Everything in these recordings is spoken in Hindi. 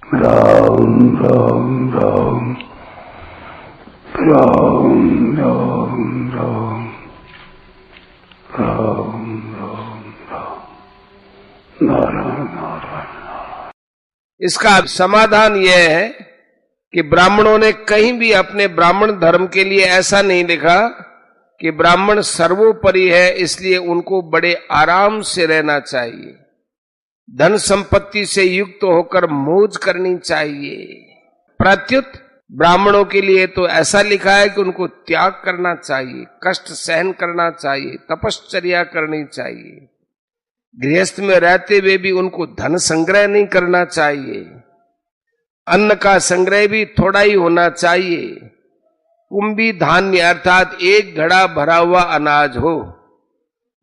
राम राम राम राम राम राम राम राम राम नारायण नारायण। इसका समाधान यह है कि ब्राह्मणों ने कहीं भी अपने ब्राह्मण धर्म के लिए ऐसा नहीं लिखा कि ब्राह्मण सर्वोपरि है, इसलिए उनको बड़े आराम से रहना चाहिए, धन संपत्ति से युक्त होकर मौज करनी चाहिए। प्रत्युत ब्राह्मणों के लिए तो ऐसा लिखा है कि उनको त्याग करना चाहिए, कष्ट सहन करना चाहिए, तपश्चर्या करनी चाहिए। गृहस्थ में रहते हुए भी उनको धन संग्रह नहीं करना चाहिए, अन्न का संग्रह भी थोड़ा ही होना चाहिए। कुंभी धान्य अर्थात एक घड़ा भरा हुआ अनाज हो।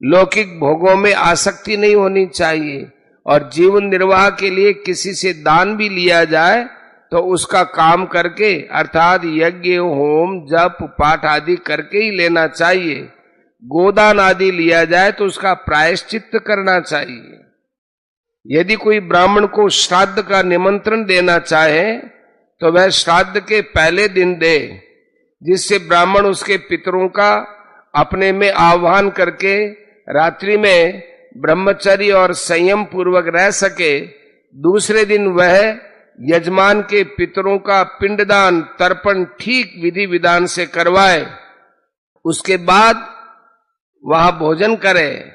लौकिक भोगों में आसक्ति नहीं होनी चाहिए और जीवन निर्वाह के लिए किसी से दान भी लिया जाए तो उसका काम करके अर्थात यज्ञ होम जप पाठ आदि करके ही लेना चाहिए। गोदान आदि लिया जाए तो उसका प्रायश्चित्त करना चाहिए। यदि कोई ब्राह्मण को श्राद्ध का निमंत्रण देना चाहे तो वह श्राद्ध के पहले दिन दे, जिससे ब्राह्मण उसके पितरों का अपने में आह्वान करके रात्रि में ब्रह्मचर्य और संयम पूर्वक रह सके। दूसरे दिन वह यजमान के पितरों का पिंडदान तर्पण ठीक विधि विधान से करवाए, उसके बाद वहां भोजन करे।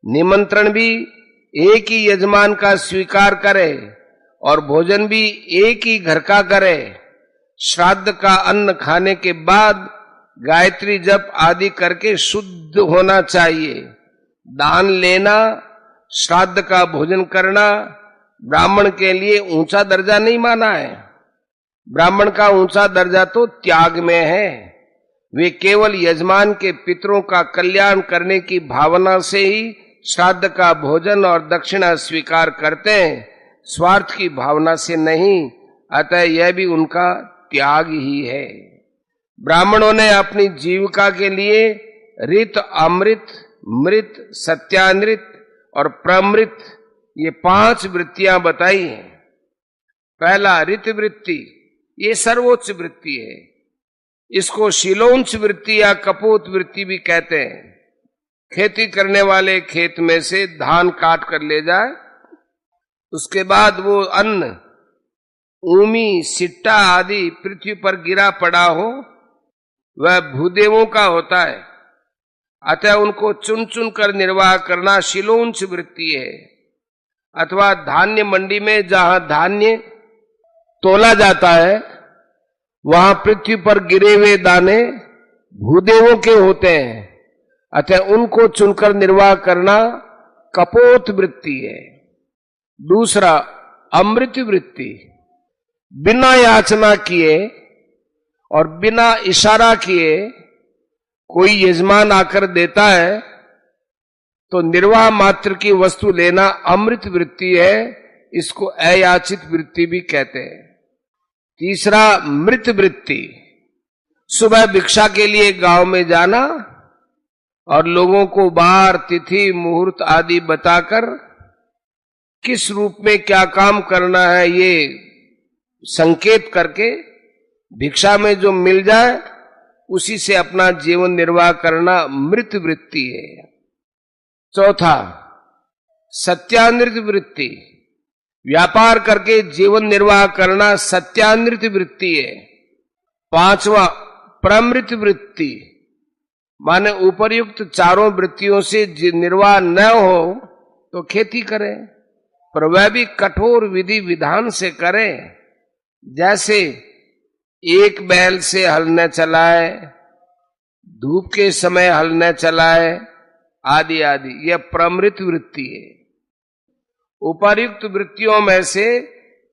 निमंत्रण भी एक ही यजमान का स्वीकार करे और भोजन भी एक ही घर का करे। श्राद्ध का अन्न खाने के बाद गायत्री जप आदि करके शुद्ध होना चाहिए। दान लेना, श्राद्ध का भोजन करना ब्राह्मण के लिए ऊंचा दर्जा नहीं माना है। ब्राह्मण का ऊंचा दर्जा तो त्याग में है। वे केवल यजमान के पितरों का कल्याण करने की भावना से ही श्राद्ध का भोजन और दक्षिणा स्वीकार करते हैं, स्वार्थ की भावना से नहीं। अतः यह भी उनका त्याग ही है। ब्राह्मणों ने अपनी जीविका के लिए ऋत, अमृत, मृत, सत्यानृत और प्रमृत ये 5 वृत्तियां बताई हैं। पहला ऋत वृत्ति, ये सर्वोच्च वृत्ति है। इसको शीलोंच वृत्ति या कपोत वृत्ति भी कहते हैं। खेती करने वाले खेत में से धान काट कर ले जाए, उसके बाद वो अन्न ऊमी, सिट्टा आदि पृथ्वी पर गिरा पड़ा हो, वह भूदेवों का होता है। अतः उनको चुन चुन कर निर्वाह करना शीलोंच वृत्ति है। अथवा धान्य मंडी में जहां धान्य तोला जाता है, वहां पृथ्वी पर गिरे हुए दाने भूदेवों के होते हैं। अतः उनको चुनकर निर्वाह करना कपोत वृत्ति है। दूसरा अमृत वृत्ति, बिना याचना किए और बिना इशारा किए कोई यजमान आकर देता है तो निर्वाह मात्र की वस्तु लेना अमृत वृत्ति है। इसको अयाचित वृत्ति भी कहते हैं। तीसरा मृत वृत्ति, सुबह भिक्षा के लिए गांव में जाना और लोगों को बार, तिथि, मुहूर्त आदि बताकर किस रूप में क्या काम करना है ये संकेत करके भिक्षा में जो मिल जाए उसी से अपना जीवन निर्वाह करना मृत वृत्ति है। चौथा सत्यानृत वृत्ति, व्यापार करके जीवन निर्वाह करना सत्यानृत वृत्ति है। पांचवा प्रमृत वृत्ति, माने उपर्युक्त चारों वृत्तियों से निर्वाह न हो तो खेती करें, पर वह भी कठोर विधि विधान से करें। जैसे एक बैल से हल न चलाए, धूप के समय हल न चलाए आदि आदि, यह प्रमृत वृत्ति है। उपर्युक्त वृत्तियों में से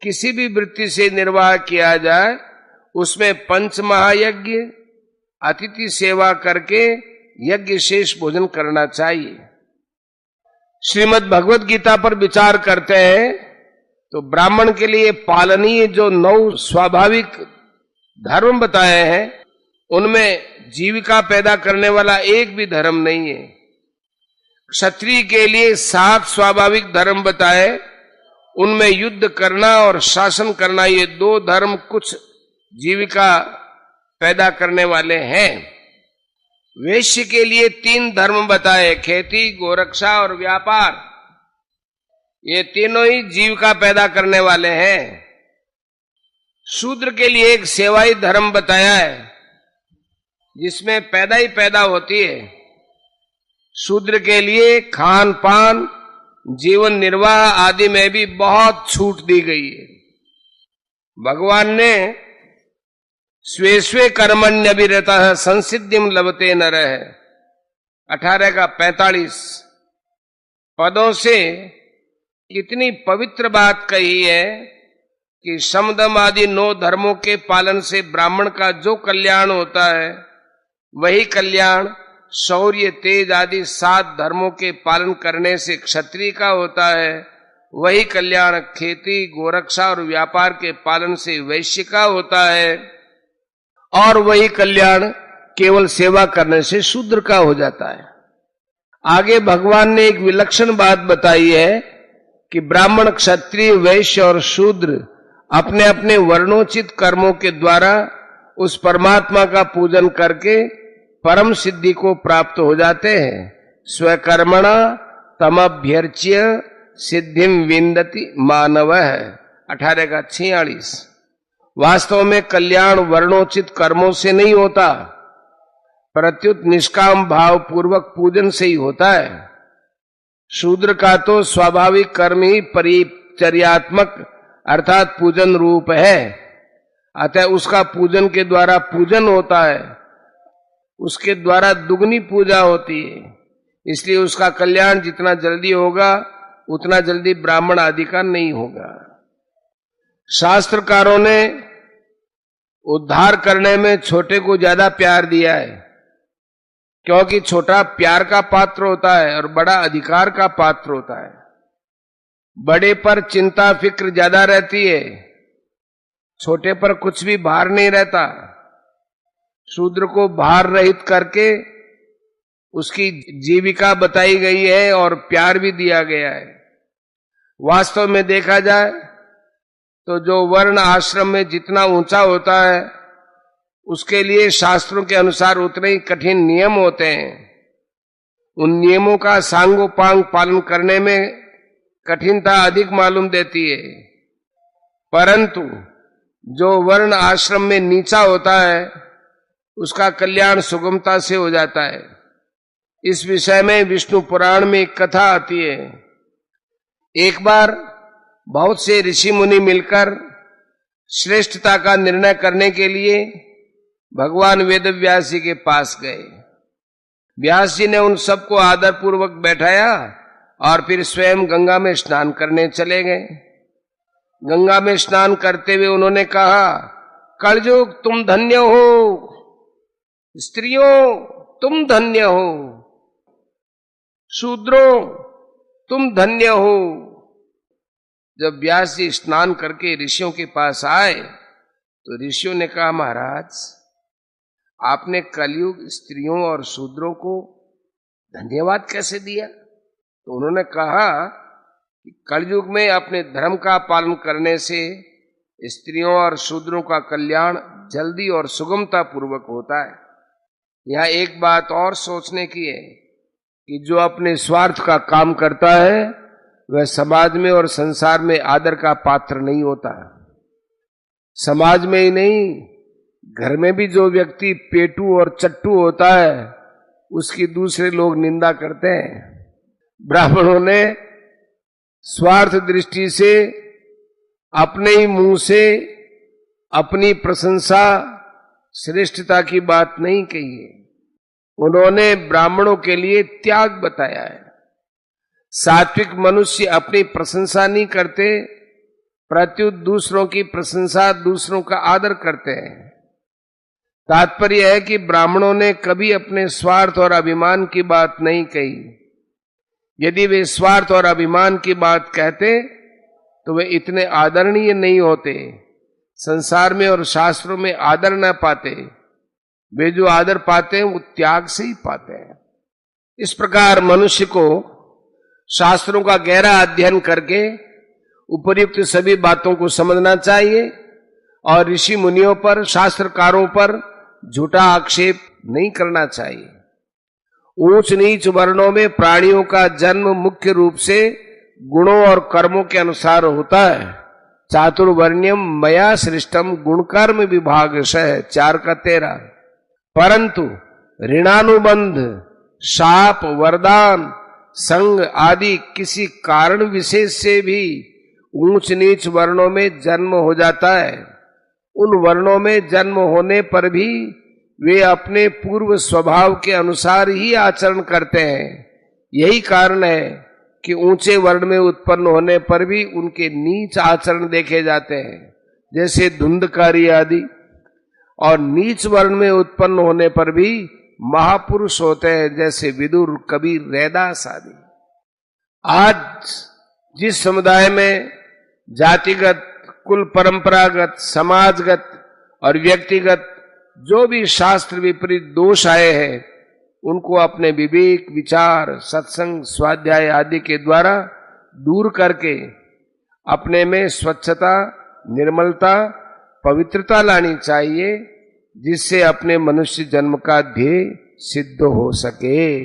किसी भी वृत्ति से निर्वाह किया जाए उसमें पंच महायज्ञ, अतिथि सेवा करके यज्ञ शेष भोजन करना चाहिए। श्रीमद् भगवत गीता पर विचार करते हैं तो ब्राह्मण के लिए पालनीय जो 9 स्वाभाविक धर्म बताए हैं उनमें जीविका पैदा करने वाला एक भी धर्म नहीं है। क्षत्रिय के लिए 7 स्वाभाविक धर्म बताए, उनमें युद्ध करना और शासन करना, ये दो धर्म कुछ जीविका पैदा करने वाले हैं। वैश्य के लिए 3 धर्म बताए, खेती, गोरक्षा और व्यापार। ये तीनों ही जीविका पैदा करने वाले हैं। शूद्र के लिए एक सेवाई धर्म बताया है, जिसमें पैदा ही पैदा होती है। शूद्र के लिए खान पान, जीवन निर्वाह आदि में भी बहुत छूट दी गई है। भगवान ने स्वे स्वे कर्मण्यभिरतः संसिद्धिम लभते नरः 18 का 45 पदों से कितनी पवित्र बात कही है कि समदम आदि 9 धर्मों के पालन से ब्राह्मण का जो कल्याण होता है, वही कल्याण शौर्य, तेज आदि 7 धर्मों के पालन करने से क्षत्रिय का होता है। वही कल्याण खेती, गोरक्षा और व्यापार के पालन से वैश्य का होता है, और वही कल्याण केवल सेवा करने से शूद्र का हो जाता है। आगे भगवान ने एक विलक्षण बात बताई है कि ब्राह्मण, क्षत्रिय, वैश्य और शूद्र अपने अपने वर्णोचित कर्मों के द्वारा उस परमात्मा का पूजन करके परम सिद्धि को प्राप्त हो जाते हैं। स्वकर्मणा तमभ्यर्च्य सिद्धिम विन्दति मानवः 18 का 46। वास्तव में कल्याण वर्णोचित कर्मों से नहीं होता, प्रत्युत निष्काम भाव पूर्वक पूजन से ही होता है। शूद्र का तो स्वाभाविक कर्म ही परिचर्यात्मक अर्थात पूजन रूप है, अतः उसका पूजन के द्वारा पूजन होता है, उसके द्वारा दुगनी पूजा होती है। इसलिए उसका कल्याण जितना जल्दी होगा उतना जल्दी ब्राह्मण आदि का नहीं होगा। शास्त्रकारों ने उद्धार करने में छोटे को ज्यादा प्यार दिया है, क्योंकि छोटा प्यार का पात्र होता है और बड़ा अधिकार का पात्र होता है। बड़े पर चिंता फिक्र ज्यादा रहती है, छोटे पर कुछ भी भार नहीं रहता। शूद्र को भार रहित करके उसकी जीविका बताई गई है और प्यार भी दिया गया है। वास्तव में देखा जाए तो जो वर्ण आश्रम में जितना ऊंचा होता है, उसके लिए शास्त्रों के अनुसार उतने ही कठिन नियम होते हैं। उन नियमों का सांगोपांग पालन करने में कठिनता अधिक मालूम देती है, परंतु जो वर्ण आश्रम में नीचा होता है उसका कल्याण सुगमता से हो जाता है। इस विषय में विष्णु पुराण में एक कथा आती है। एक बार बहुत से ऋषि मुनि मिलकर श्रेष्ठता का निर्णय करने के लिए भगवान वेदव्यास जी के पास गए। व्यास जी ने उन सबको आदर पूर्वक बैठाया और फिर स्वयं गंगा में स्नान करने चले गए। गंगा में स्नान करते हुए उन्होंने कहा, कलयुग तुम धन्य हो, स्त्रियों तुम धन्य हो, शूद्रों तुम धन्य हो। जब व्यास जी स्नान करके ऋषियों के पास आए तो ऋषियों ने कहा, महाराज आपने कलयुग स्त्रियों और शूद्रों को धन्यवाद कैसे दिया? तो उन्होंने कहा कि कलयुग में अपने धर्म का पालन करने से स्त्रियों और शूद्रों का कल्याण जल्दी और सुगमता पूर्वक होता है। यह एक बात और सोचने की है कि जो अपने स्वार्थ का काम करता है वह समाज में और संसार में आदर का पात्र नहीं होता। समाज में ही नहीं, घर में भी जो व्यक्ति पेटू और चट्टू होता है उसकी दूसरे लोग निंदा करते हैं। ब्राह्मणों ने स्वार्थ दृष्टि से अपने ही मुंह से अपनी प्रशंसा श्रेष्ठता की बात नहीं कही है। उन्होंने ब्राह्मणों के लिए त्याग बताया है। सात्विक मनुष्य अपनी प्रशंसा नहीं करते, प्रत्युत दूसरों की प्रशंसा, दूसरों का आदर करते हैं। तात्पर्य है कि ब्राह्मणों ने कभी अपने स्वार्थ और अभिमान की बात नहीं कही। यदि वे स्वार्थ और अभिमान की बात कहते तो वे इतने आदरणीय नहीं होते, संसार में और शास्त्रों में आदर न पाते। वे जो आदर पाते हैं वो त्याग से ही पाते हैं। इस प्रकार मनुष्य को शास्त्रों का गहरा अध्ययन करके उपर्युक्त सभी बातों को समझना चाहिए और ऋषि मुनियों पर, शास्त्रकारों पर झूठा आक्षेप नहीं करना चाहिए। ऊंच नीच वर्णों में प्राणियों का जन्म मुख्य रूप से गुणों और कर्मों के अनुसार होता है। चातुर्वर्ण्यम मया सृष्टम गुणकर्म विभागशः 4:13। परंतु ऋणानुबंध, शाप, वरदान, संग आदि किसी कारण विशेष से भी ऊंच नीच वर्णों में जन्म हो जाता है। उन वर्णों में जन्म होने पर भी वे अपने पूर्व स्वभाव के अनुसार ही आचरण करते हैं। यही कारण है कि ऊंचे वर्ण में उत्पन्न होने पर भी उनके नीच आचरण देखे जाते हैं, जैसे धुंधकारी आदि, और नीच वर्ण में उत्पन्न होने पर भी महापुरुष होते हैं, जैसे विदुर, कबीर, रैदास आदि। आज जिस समुदाय में जातिगत, कुल परंपरागत, समाजगत और व्यक्तिगत जो भी शास्त्र विपरीत दोष आए हैं, उनको अपने विवेक, विचार, सत्संग, स्वाध्याय आदि के द्वारा दूर करके अपने में स्वच्छता, निर्मलता, पवित्रता लानी चाहिए, जिससे अपने मनुष्य जन्म का ध्येय सिद्ध हो सके।